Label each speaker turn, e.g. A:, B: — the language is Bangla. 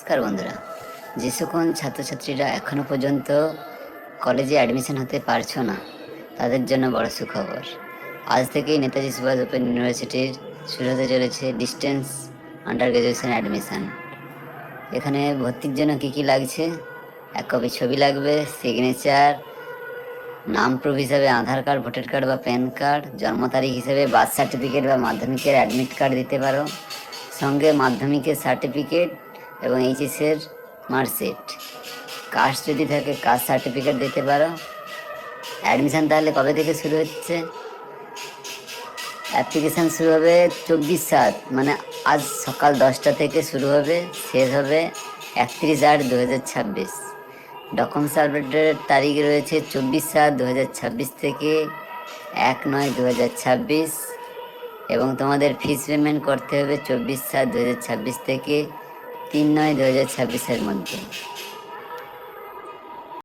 A: নমস্কার বন্ধুরা, যে সকল ছাত্রছাত্রীরা এখনো পর্যন্ত কলেজে অ্যাডমিশন হতে পারছো না, তাদের জন্য বড় সুখবর। আজ থেকেই নেতাজি সুভাষ ওপেন ইউনিভার্সিটির শুরু হতে চলেছে ডিস্টেন্স আন্ডার গ্র্যাজুয়েশন অ্যাডমিশন। এখানে ভর্তির জন্য কী কী লাগছে? এক কপি ছবি লাগবে, সিগনেচার, নাম প্রুফ হিসাবে আধার কার্ড, ভোটার কার্ড বা প্যান কার্ড, জন্ম তারিখ হিসেবে বার্থ সার্টিফিকেট বা মাধ্যমিকের অ্যাডমিট কার্ড দিতে পারো, সঙ্গে মাধ্যমিকের সার্টিফিকেট এবং এইচএসের মার্কশিট। কাস্ট যদি থাকে কাস্ট সার্টিফিকেট দিতে পারো। অ্যাডমিশান তাহলে কবে থেকে শুরু হচ্ছে? অ্যাপ্লিকেশান শুরু হবে 24/7, মানে আজ সকাল 10টা থেকে শুরু হবে, শেষ হবে 31/8/2026। ডকুমেন্ট সাবমিটের তারিখ রয়েছে 24/7/2026 থেকে 1/9/2026, এবং তোমাদের ফিস পেমেন্ট করতে হবে 24/7/2026 থেকে 3/9/2026 মধ্যে।